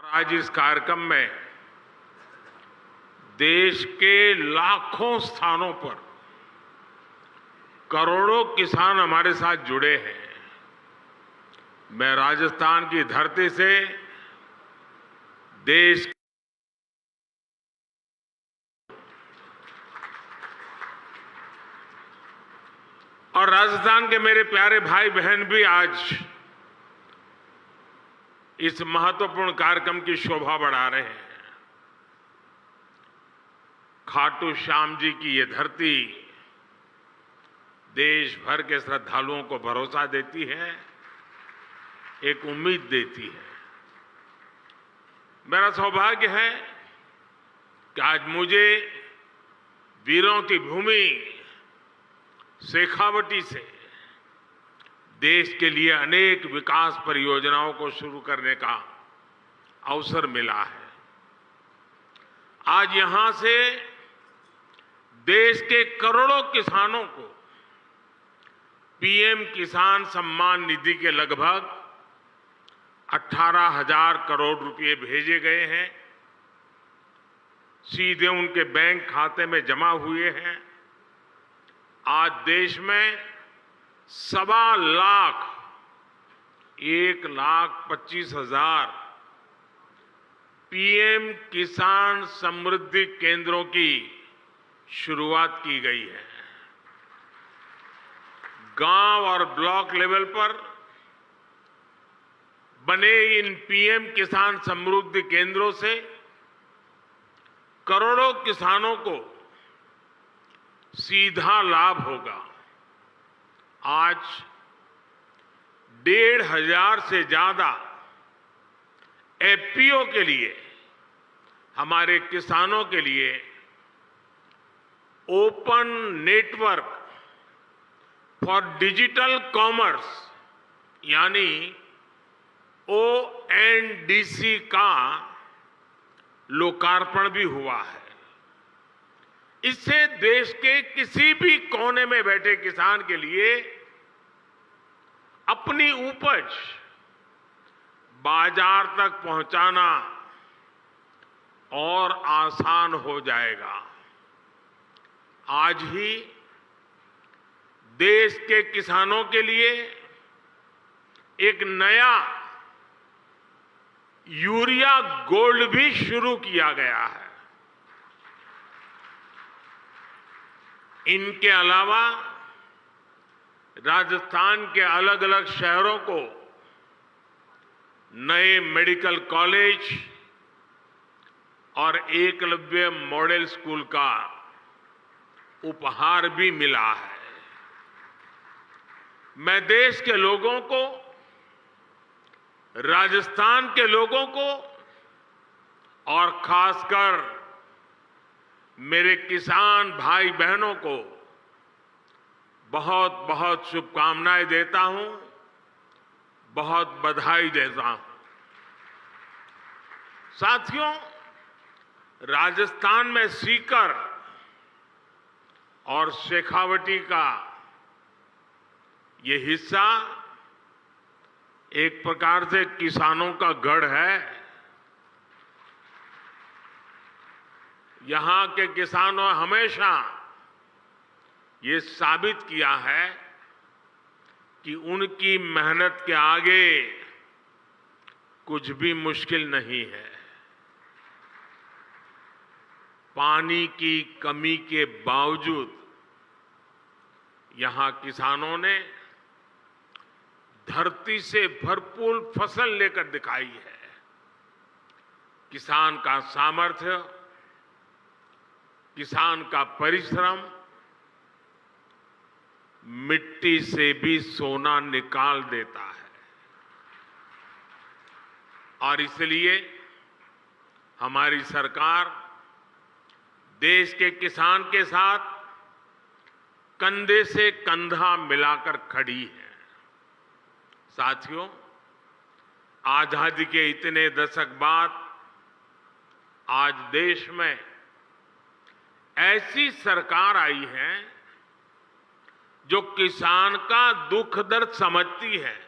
आज इस कार्यक्रम में देश के लाखों स्थानों पर करोड़ों किसान हमारे साथ जुड़े हैं। मैं राजस्थान की धरती से देश और राजस्थान के मेरे प्यारे भाई बहन भी आज इस महत्वपूर्ण कार्यक्रम की शोभा बढ़ा रहे हैं। खाटू श्याम जी की ये धरती देश भर के श्रद्धालुओं को भरोसा देती है, एक उम्मीद देती है। मेरा सौभाग्य है कि आज मुझे वीरों की भूमि शेखावटी से देश के लिए अनेक विकास परियोजनाओं को शुरू करने का अवसर मिला है। आज यहां से देश के करोड़ों किसानों को पीएम किसान सम्मान निधि के लगभग 18,000 करोड़ रुपए भेजे गए हैं, सीधे उनके बैंक खाते में जमा हुए हैं। आज देश में 1,25,000 पीएम किसान समृद्धि केंद्रों की शुरुआत की गई है। गांव और ब्लॉक लेवल पर बने इन पीएम किसान समृद्धि केंद्रों से करोड़ों किसानों को सीधा लाभ होगा। आज 1,500 से ज्यादा एफपीओ के लिए, हमारे किसानों के लिए open network for digital commerce यानी ONDC का लोकार्पण भी हुआ है। इससे देश के किसी भी कोने में बैठे किसान के लिए अपनी उपज बाजार तक पहुंचाना और आसान हो जाएगा। आज ही देश के किसानों के लिए एक नया यूरिया गोल्ड भी शुरू किया गया है। इनके अलावा राजस्थान के अलग अलग शहरों को नए मेडिकल कॉलेज और एकलव्य मॉडल स्कूल का उपहार भी मिला है। मैं देश के लोगों को, राजस्थान के लोगों को और खासकर मेरे किसान भाई बहनों को बहुत बहुत शुभकामनाएं देता हूं, बहुत बधाई देता हूं। साथियों, राजस्थान में सीकर और शेखावटी का ये हिस्सा एक प्रकार से किसानों का गढ़ है। यहां के किसानों हमेशा ये साबित किया है कि उनकी मेहनत के आगे कुछ भी मुश्किल नहीं है। पानी की कमी के बावजूद यहां किसानों ने धरती से भरपूर फसल लेकर दिखाई है। किसान का सामर्थ्य, किसान का परिश्रम मिट्टी से भी सोना निकाल देता है। और इसलिए हमारी सरकार देश के किसान के साथ कंधे से कंधा मिलाकर खड़ी है। साथियों, आजादी के इतने दशक बाद आज देश में ऐसी सरकार आई है जो किसान का दुख दर्द समझती है,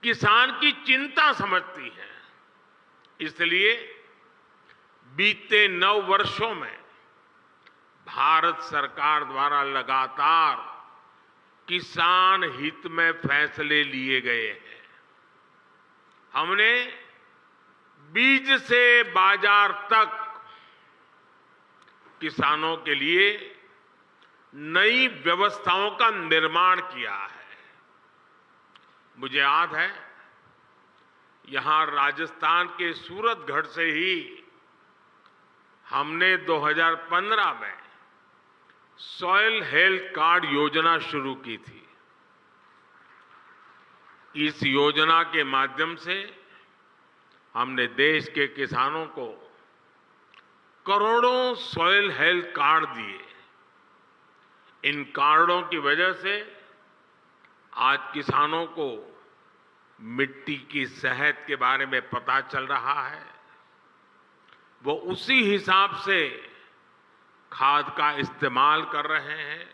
किसान की चिंता समझती है इसलिए बीते 9 वर्षों में भारत सरकार द्वारा लगातार किसान हित में फैसले लिए गए हैं। हमने बीज से बाजार तक किसानों के लिए नई व्यवस्थाओं का निर्माण किया है। मुझे याद है, यहां राजस्थान के सूरतगढ़ से ही हमने 2015 में सॉइल हेल्थ कार्ड योजना शुरू की थी। इस योजना के माध्यम से हमने देश के किसानों को करोड़ों सॉइल हेल्थ कार्ड दिए। इन कार्डों की वजह से आज किसानों को मिट्टी की सेहत के बारे में पता चल रहा है। वो उसी हिसाब से खाद का इस्तेमाल कर रहे हैं।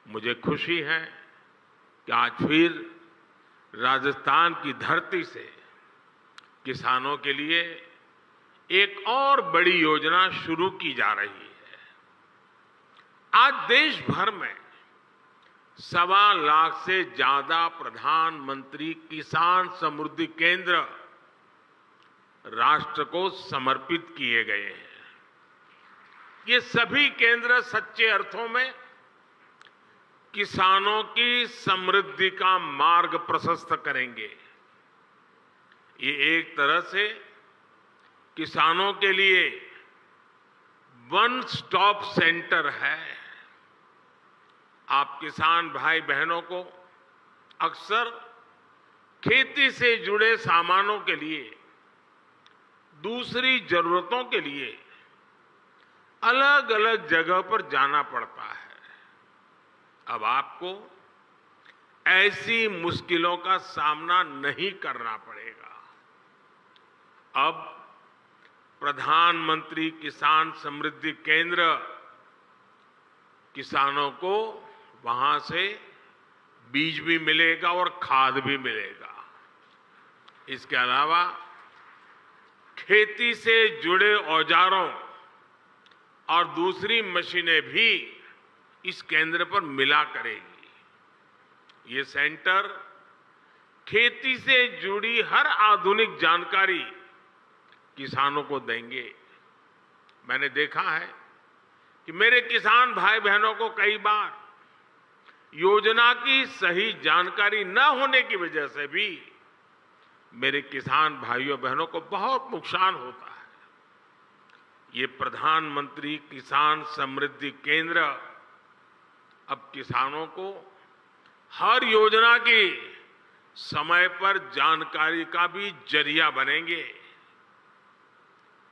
मुझे खुशी है कि आज फिर राजस्थान की धरती से किसानों के लिए एक और बड़ी योजना शुरू की जा रही है। आज देश भर में 1.25 लाख से ज्यादा प्रधानमंत्री किसान समृद्धि केंद्र राष्ट्र को समर्पित किए गए हैं। ये सभी केंद्र सच्चे अर्थों में किसानों की समृद्धि का मार्ग प्रशस्त करेंगे। ये एक तरह से किसानों के लिए वन स्टॉप सेंटर है। आप किसान भाई बहनों को अक्सर खेती से जुड़े सामानों के लिए, दूसरी जरूरतों के लिए अलग अलग जगह पर जाना पड़ता है। अब आपको ऐसी मुश्किलों का सामना नहीं करना पड़ेगा। अब प्रधानमंत्री किसान समृद्धि केंद्र किसानों को वहां से बीज भी मिलेगा और खाद भी मिलेगा। इसके अलावा खेती से जुड़े औजारों और दूसरी मशीनें भी इस केंद्र पर मिला करेगी। ये सेंटर खेती से जुड़ी हर आधुनिक जानकारी किसानों को देंगे। मैंने देखा है कि मेरे किसान भाई बहनों को कई बार योजना की सही जानकारी न होने की वजह से भी मेरे किसान भाइयों बहनों को बहुत नुकसान होता है। ये प्रधानमंत्री किसान समृद्धि केंद्र अब किसानों को हर योजना की समय पर जानकारी का भी जरिया बनेंगे।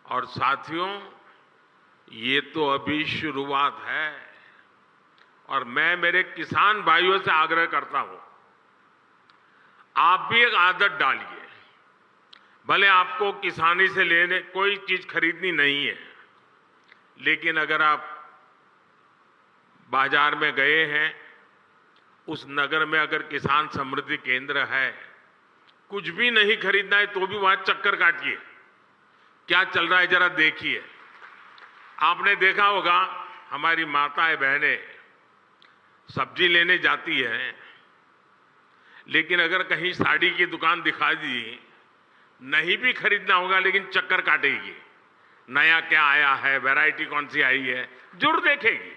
और साथियों, ये तो अभी शुरुआत है और मैं मेरे किसान भाइयों से आग्रह करता हूं, आप भी एक आदत डालिए। भले आपको किसानी से लेने कोई चीज खरीदनी नहीं है, लेकिन अगर आप बाजार में गए हैं, उस नगर में अगर किसान समृद्धि केंद्र है, कुछ भी नहीं खरीदना है तो भी वहां चक्कर काटिए, क्या चल रहा है जरा देखिए। आपने देखा होगा हमारी माताएं बहनें सब्जी लेने जाती हैं, लेकिन अगर कहीं साड़ी की दुकान दिखा दी, नहीं भी खरीदना होगा लेकिन चक्कर काटेगी, नया क्या आया है, वैरायटी कौन सी आई है, जरूर देखेगी।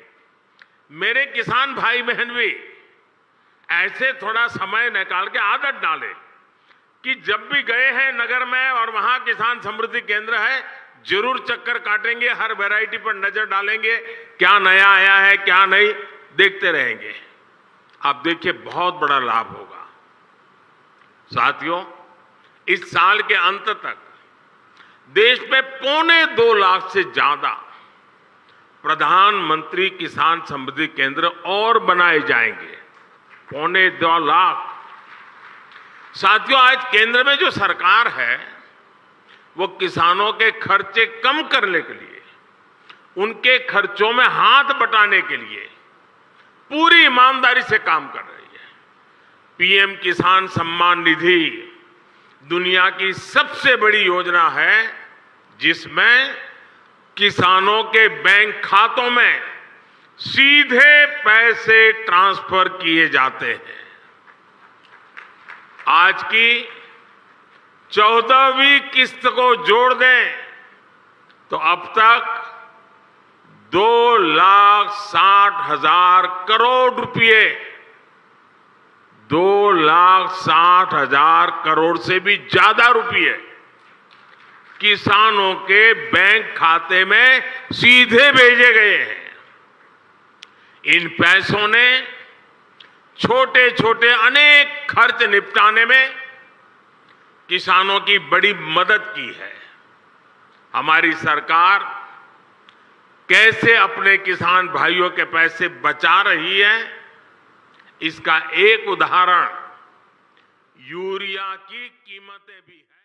मेरे किसान भाई बहन भी ऐसे थोड़ा समय निकाल के आदत डालें कि जब भी गए हैं नगर में और वहां किसान समृद्धि केंद्र है, जरूर चक्कर काटेंगे, हर वैरायटी पर नजर डालेंगे, क्या नया आया है क्या नहीं, देखते रहेंगे। आप देखिए बहुत बड़ा लाभ होगा। साथियों, इस साल के अंत तक देश में 2.25 लाख से ज्यादा प्रधानमंत्री किसान समृद्धि केंद्र और बनाए जाएंगे। 2.25 लाख। साथियों, आज केंद्र में जो सरकार है वो किसानों के खर्चे कम करने के लिए, उनके खर्चों में हाथ बटाने के लिए पूरी ईमानदारी से काम कर रही है। पीएम किसान सम्मान निधि दुनिया की सबसे बड़ी योजना है जिसमें किसानों के बैंक खातों में सीधे पैसे ट्रांसफर किए जाते हैं। आज की 14वीं किस्त को जोड़ दें तो अब तक 2,60,000 करोड़ रुपए, 2,60,000 करोड़ से भी ज्यादा रुपए किसानों के बैंक खाते में सीधे भेजे गए हैं। इन पैसों ने छोटे छोटे अनेक खर्च निपटाने में किसानों की बड़ी मदद की है। हमारी सरकार कैसे अपने किसान भाइयों के पैसे बचा रही है, इसका एक उदाहरण यूरिया की कीमतें भी है।